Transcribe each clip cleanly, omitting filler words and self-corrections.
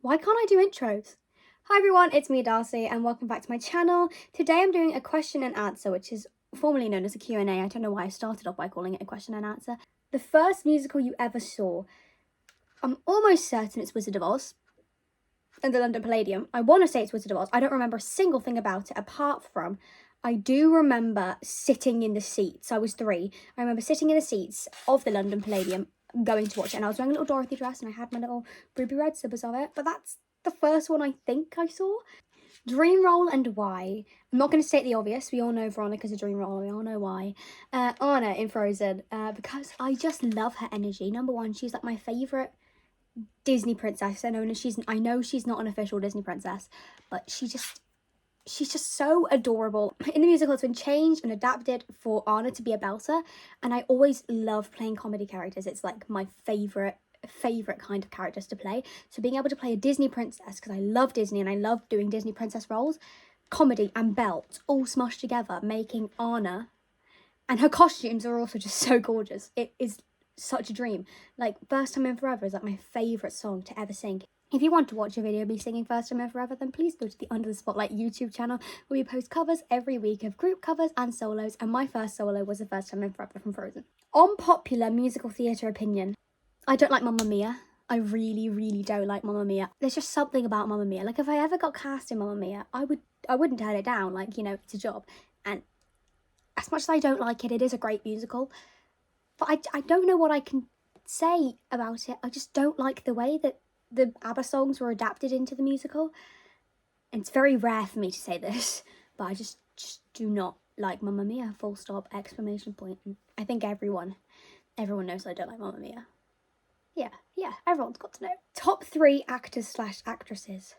Why can't I do intros? Hi everyone, it's me Darcy and welcome back to my channel. Today I'm doing a question and answer, which is formerly known as a Q&A. I don't know why I started off by calling it a question and answer. The first musical you ever saw. I'm almost certain it's Wizard of Oz and the London Palladium. I want to say it's Wizard of Oz. I don't remember a single thing about it apart from I do remember sitting in the seats. I was 3. I remember sitting in the seats of the London Palladium going to watch it, and I was wearing a little Dorothy dress and I had my little ruby red slippers of it. But that's the first one I think I saw. Dream role and why. I'm not going to state the obvious. We all know Veronica's a dream role. We all know why. Anna in Frozen, because I just love her energy. Number one, she's like my favourite Disney princess. I know she's not an official Disney princess, but she's just so adorable. In the musical, it's been changed and adapted for Anna to be a belter, and I always love playing comedy characters. It's like my favourite kind of characters to play. So being able to play a Disney princess, because I love Disney and I love doing Disney princess roles, comedy and belt all smushed together, making Anna, and her costumes are also just so gorgeous. It is such a dream. Like, First Time in Forever is like my favourite song to ever sing. If you want to watch a video of me singing First Time in Forever, then please go to the Under the Spotlight YouTube channel where we post covers every week of group covers and solos, and my first solo was the First Time in Forever from Frozen. On popular musical theatre opinion, I don't like Mamma Mia. I really, really don't like Mamma Mia. There's just something about Mamma Mia. Like, if I ever got cast in Mamma Mia, I wouldn't turn it down. Like, you know, it's a job. And as much as I don't like it, it is a great musical. But I don't know what I can say about it. I just don't like the way that the ABBA songs were adapted into the musical. And it's very rare for me to say this, but I just do not like Mamma Mia, full stop, exclamation point. And I think everyone knows I don't like Mamma Mia. Yeah, everyone's got to know. Top 3 actors/actresses.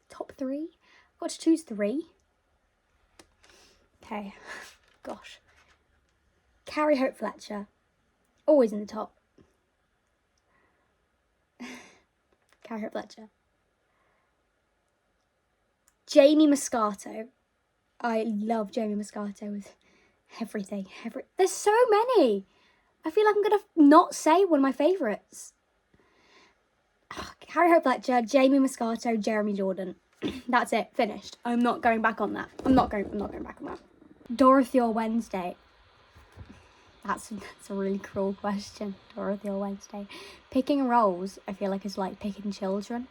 Top 3? I've got to choose 3. Okay, gosh. Carrie Hope Fletcher, always in the top. Carrie Hope Fletcher. Jamie Moscato. I love Jamie Moscato with everything. There's so many. I feel like I'm going to not say one of my favourites. Carrie Hope Fletcher, Jamie Moscato, Jeremy Jordan. That's it. Finished. I'm not going back on that. I'm not going back on that. Dorothy or Wednesday? That's a really cruel question. Dorothy or Wednesday? Picking roles, I feel like, is like picking children.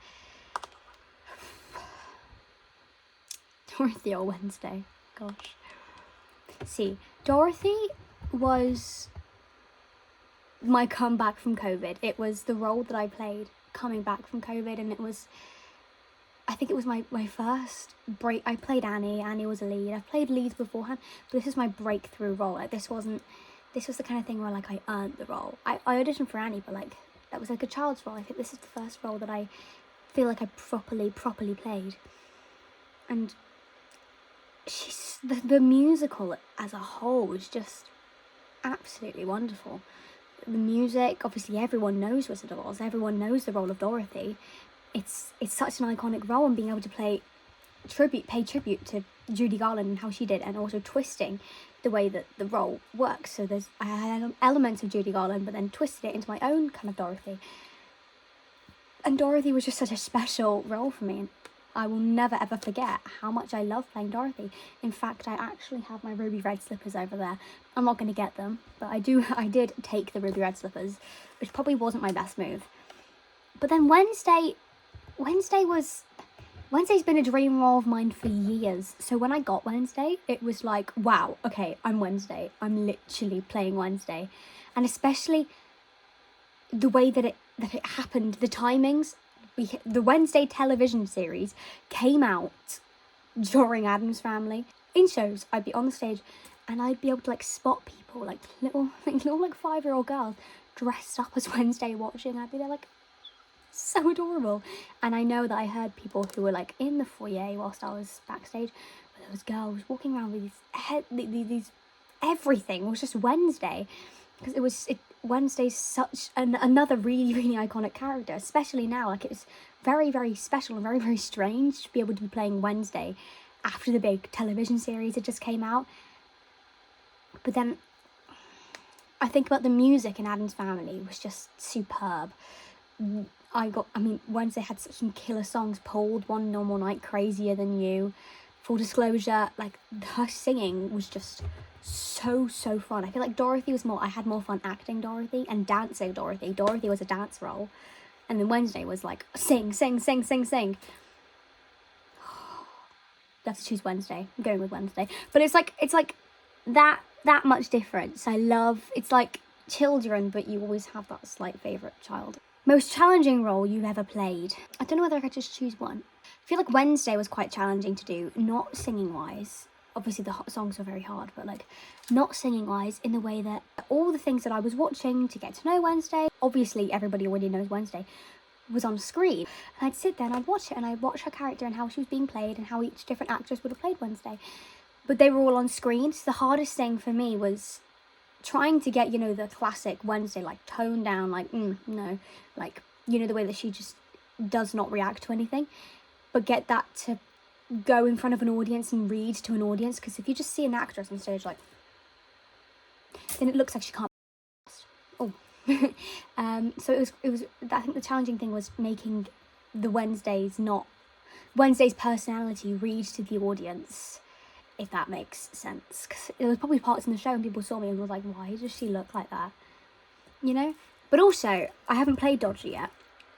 Dorothy or Wednesday? Gosh. See, Dorothy was my comeback from COVID. It was the role that I played coming back from COVID, and I think it was my first break. I played Annie. Annie was a lead. I've played leads beforehand, but this is my breakthrough role. Like, this was the kind of thing where, like, I earned the role. I auditioned for Annie, but, like, that was like a child's role. I think this is the first role that I feel like I properly played. And the musical as a whole was just absolutely wonderful. The music, obviously everyone knows Wizard of Oz, everyone knows the role of Dorothy. It's such an iconic role, and being able to pay tribute to Judy Garland and how she did, and also twisting the way that the role works. So I had elements of Judy Garland, but then twisted it into my own kind of Dorothy. And Dorothy was just such a special role for me, and I will never ever forget how much I love playing Dorothy. In fact, I actually have my ruby red slippers over there. I'm not going to get them, but I did take the ruby red slippers, which probably wasn't my best move. But then Wednesday's been a dream role of mine for years. So when I got Wednesday, it was like, wow, okay, I'm Wednesday. I'm literally playing Wednesday. And especially the way that it happened, the timings. The Wednesday television series came out during Addams Family. In shows, I'd be on the stage and I'd be able to, like, spot people, like little 5-year-old girls dressed up as Wednesday watching. I'd be there, like, so adorable. And I know that I heard people who were, like, in the foyer whilst I was backstage, where there was girls walking around with these everything was just Wednesday, because Wednesday's such another really, really iconic character, especially now. Like, it's very, very special and very, very strange to be able to be playing Wednesday after the big television series that just came out. But then I think about the music in Addams Family was just superb. Wednesday had such some killer songs. Pulled, One Normal Night, Crazier Than You. Full disclosure, like, her singing was just so fun. I feel like Dorothy was I had more fun acting Dorothy and dancing Dorothy. Dorothy was a dance role. And then Wednesday was like, sing. You have to choose Wednesday. I'm going with Wednesday. But it's like that much difference. It's like children, but you always have that slight favourite child. Most challenging role you've ever played. I don't know whether I could just choose one. I feel like Wednesday was quite challenging to do, not singing wise. Obviously the songs were very hard, but like not singing wise in the way that all the things that I was watching to get to know Wednesday, obviously everybody already knows Wednesday, was on screen. And I'd sit there and I'd watch it and I'd watch her character and how she was being played and how each different actress would have played Wednesday. But they were all on screen. So the hardest thing for me was trying to get, the classic Wednesday, like toned down, like, no, like, the way that she just does not react to anything, but get that to go in front of an audience and read to an audience. Because if you just see an actress on stage, like, then it looks like she can't. Oh. So it was, I think the challenging thing was making the Wednesday's personality read to the audience, if that makes sense. Because there was probably parts in the show and people saw me and was like, why does she look like that? But also, I haven't played Dodger yet.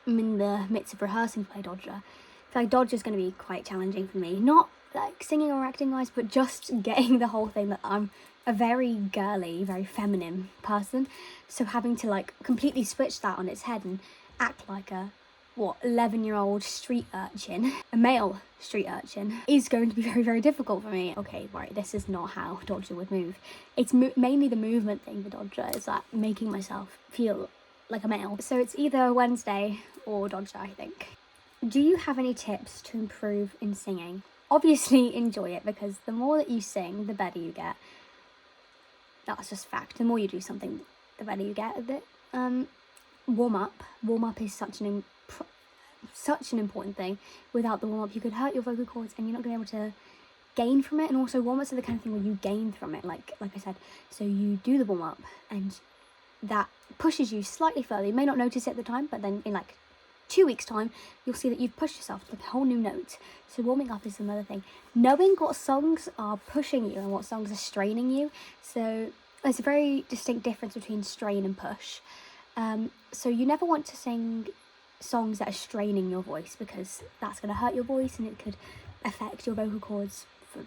I'm in the midst of rehearsing to play Dodger. I feel like Dodger's going to be quite challenging for me. Not like singing or acting wise, but just getting the whole thing that I'm a very girly, very feminine person. So having to like completely switch that on its head and act like a 11-year-old street urchin, a male street urchin, is going to be very, very difficult for me. Okay, right, this is not how Dodger would move. It's mainly the movement thing for Dodger, is that making myself feel like a male. So it's either Wednesday or Dodger, I think. Do you have any tips to improve in singing? Obviously enjoy it, because the more that you sing, the better you get. That's just fact. The more you do something, the better you get at it. Warm up is such an important thing. Without the warm-up, you could hurt your vocal cords and you're not going to be able to gain from it. And also warm-ups are the kind of thing where you gain from it, like I said. So you do the warm-up and that pushes you slightly further. You may not notice it at the time, but then in like 2 weeks time you'll see that you've pushed yourself to a whole new note. So warming up is another thing. Knowing what songs are pushing you and what songs are straining you. So there's a very distinct difference between strain and push. So you never want to sing songs that are straining your voice, because that's going to hurt your voice and it could affect your vocal cords for a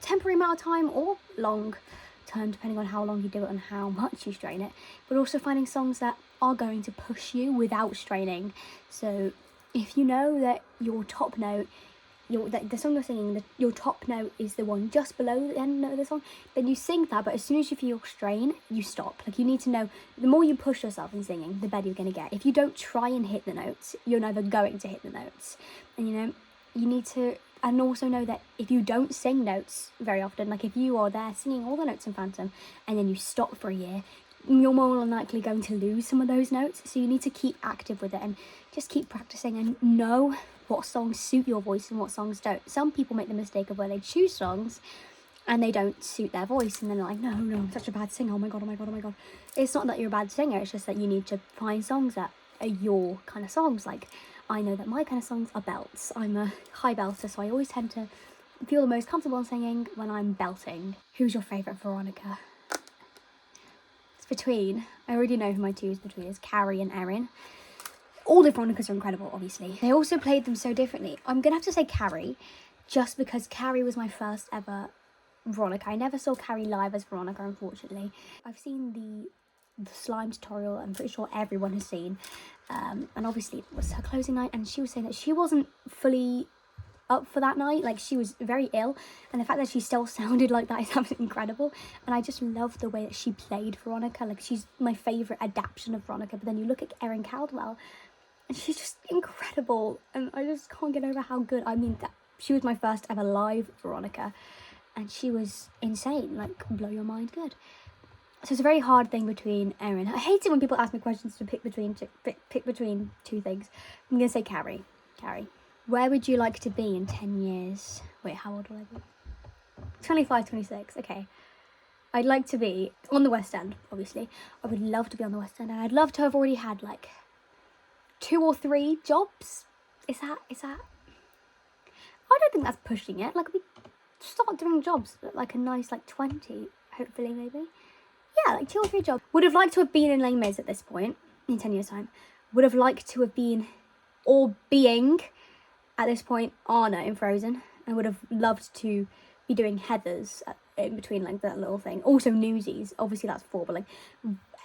temporary amount of time or long term, depending on how long you do it and how much you strain it. But also finding songs that are going to push you without straining. So if you know that your top note, the song you're singing, your top note is the one just below the end note of the song, then you sing that, but as soon as you feel strain, you stop. Like, you need to know, the more you push yourself in singing, the better you're going to get. If you don't try and hit the notes, you're never going to hit the notes. And you need to, and also know that if you don't sing notes very often, like if you are there singing all the notes in Phantom and then you stop for a year, you're more than likely going to lose some of those notes. So you need to keep active with it and just keep practicing and know what songs suit your voice and what songs don't. Some people make the mistake of where they choose songs and they don't suit their voice, and then they're like, no, I'm such a bad singer, oh my god. It's not that you're a bad singer, it's just that you need to find songs that are your kind of songs. Like, I know that my kind of songs are belts. I'm a high belter, so I always tend to feel the most comfortable in singing when I'm belting. Who's your favourite Veronica? It's between, I already know who my two is between, is Carrie and Erin. All the Veronicas are incredible, obviously. They also played them so differently. I'm going to have to say Carrie, just because Carrie was my first ever Veronica. I never saw Carrie live as Veronica, unfortunately. I've seen the slime tutorial, I'm pretty sure everyone has seen. And obviously it was her closing night, and she was saying that she wasn't fully up for that night. Like, she was very ill, and the fact that she still sounded like that is absolutely incredible. And I just love the way that she played Veronica. Like, she's my favourite adaptation of Veronica. But then you look at Erin Caldwell, and she's just incredible, and I just can't get over how good. I mean, she was my first ever live Veronica, and she was insane, like, blow your mind good. So it's a very hard thing between Erin. I hate it when people ask me questions to pick between two things. I'm going to say Carrie. Where would you like to be in 10 years? Wait, how old will I be? 25, 26, okay. I'd like to be on the West End, obviously. I would love to be on the West End, and I'd love to have already had, like, 2 or 3 jobs. Is that? I don't think that's pushing it. Like, we start doing jobs at like a nice like 20, hopefully, maybe. Yeah, like 2 or 3 jobs. Would have liked to have been in Les Mis at this point, in 10 years' time. Would have liked to have been, or being, at this point, Anna in Frozen. I would have loved to be doing Heathers in between, like, that little thing. Also Newsies, obviously that's 4, but like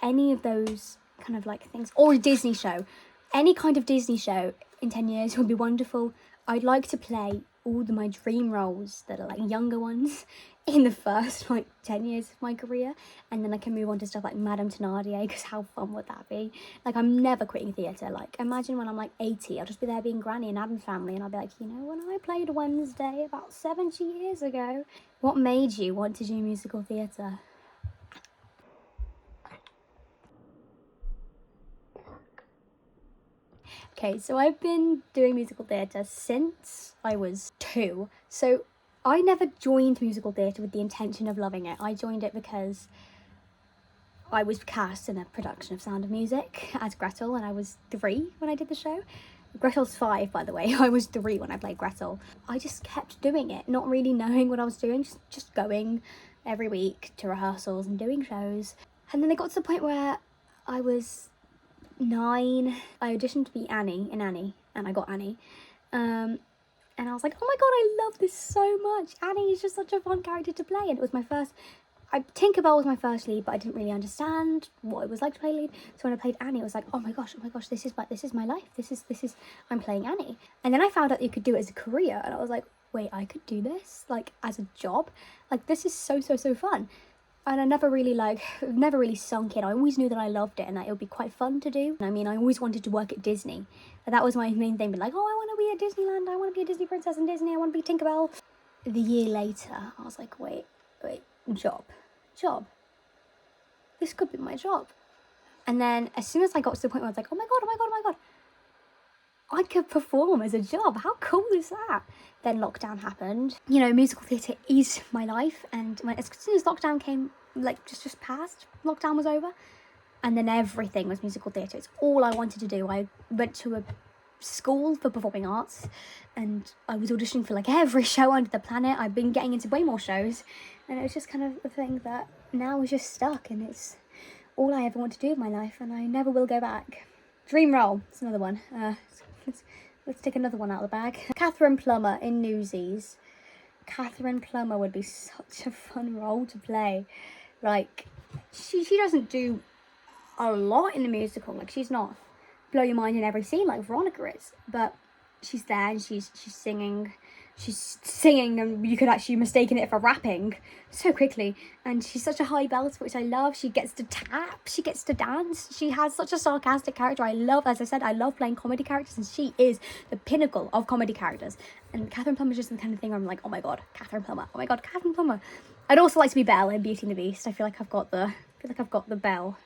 any of those kind of like things. Or a Disney show. Any kind of Disney show in 10 years would be wonderful. I'd like to play all my dream roles that are like younger ones in the first like 10 years of my career, and then I can move on to stuff like Madame Thénardier, because how fun would that be? Like, I'm never quitting theatre. Like, imagine when I'm like 80, I'll just be there being Granny in Addams Family, and I'll be like, you know, when I played Wednesday about 70 years ago. What made you want to do musical theatre? Okay, so I've been doing musical theatre since I was 2. So I never joined musical theatre with the intention of loving it. I joined it because I was cast in a production of Sound of Music as Gretel, and I was 3 when I did the show. Gretel's 5, by the way. I was 3 when I played Gretel. I just kept doing it, not really knowing what I was doing, just going every week to rehearsals and doing shows. And then it got to the point where I was 9. I auditioned to be Annie in Annie, and I got Annie. And I was like, oh my god, I love this so much. Annie is just such a fun character to play. And it was my first, Tinkerbell was my first lead, but I didn't really understand what it was like to play lead. So when I played Annie, it was like, oh my gosh, this is my life. This is I'm playing Annie. And then I found out you could do it as a career, and I was like, wait, I could do this like as a job. Like, this is so fun. And I never really sunk in. I always knew that I loved it and that it would be quite fun to do. I mean, I always wanted to work at Disney. That was my main thing. But like, oh, I want to be at Disneyland. I want to be a Disney princess in Disney. I want to be Tinkerbell. The year later, I was like, wait, job. This could be my job. And then as soon as I got to the point where I was like, oh my god, I could perform as a job. How cool is that? Then lockdown happened. You know, musical theatre is my life. And as soon as lockdown came, like just passed, lockdown was over. And then everything was musical theatre. It's all I wanted to do. I went to a school for performing arts, and I was auditioning for like every show under the planet. I've been getting into way more shows. And it was just kind of a thing that now is just stuck. And it's all I ever want to do with my life. And I never will go back. Dream role. It's another one. Let's take another one out of the bag. Catherine Plummer in Newsies. Catherine Plummer would be such a fun role to play. Like, she doesn't do a lot in the musical. Like, she's not blow your mind in every scene like Veronica is. But she's there and she's singing. She's singing, and you could actually mistaken it for rapping so quickly. And she's such a high belt, which I love. She gets to tap, she gets to dance. She has such a sarcastic character. I love, as I said, I love playing comedy characters, and she is the pinnacle of comedy characters. And Catherine Plummer is just the kind of thing where I'm like, oh my god, Catherine Plummer. Oh my god, Catherine Plummer. I'd also like to be Belle in Beauty and the Beast. I feel like I've got the Belle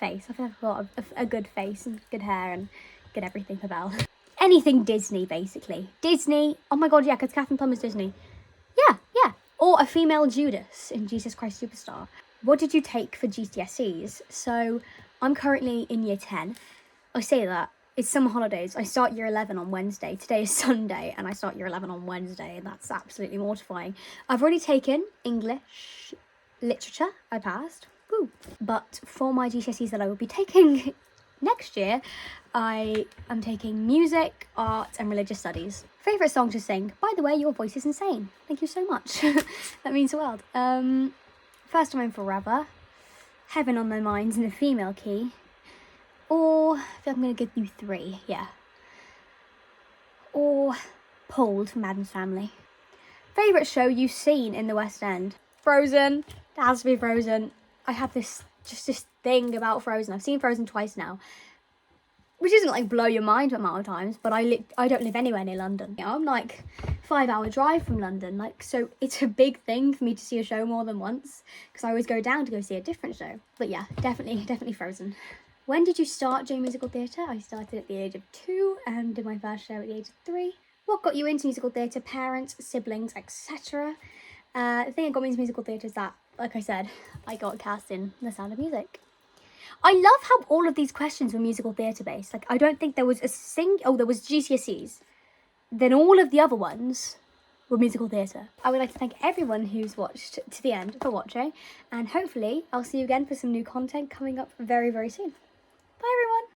face. I feel like I've got a good face and good hair and good everything for Belle. Anything Disney, basically. Disney. Oh my god, yeah, because Catherine Plummer's Disney. Yeah. Or a female Judas in Jesus Christ Superstar. What did you take for GCSEs? So, I'm currently in year 10. I say that. It's summer holidays. I start year 11 on Wednesday. Today is Sunday, and I start year 11 on Wednesday, and that's absolutely mortifying. I've already taken English literature. I passed. Woo. But for my GCSEs that I will be taking next year, I am taking music, art, and religious studies. Favourite song to sing? By the way, your voice is insane. Thank you so much. That means the world. First Time in Forever, Heaven on My Mind's in the female key, or I feel like I'm going to give you 3, yeah. Or Pulled from Addams Family. Favourite show you've seen in the West End? Frozen. It has to be Frozen. I have this thing about Frozen. I've seen Frozen twice now, which isn't like blow your mind amount of times, but I don't live anywhere near London. You know, I'm like 5-hour drive from London, like, so it's a big thing for me to see a show more than once, because I always go down to go see a different show. But yeah, definitely Frozen. When did you start doing musical theatre? I started at the age of 2 and did my first show at the age of 3. What got you into musical theatre? Parents, siblings, etc. The thing that got me into musical theatre is that, like I said, I got cast in The Sound of Music. I love how all of these questions were musical theatre based. Like, I don't think there was there was GCSEs. Then all of the other ones were musical theatre. I would like to thank everyone who's watched to the end for watching, and hopefully I'll see you again for some new content coming up very, very soon. Bye everyone!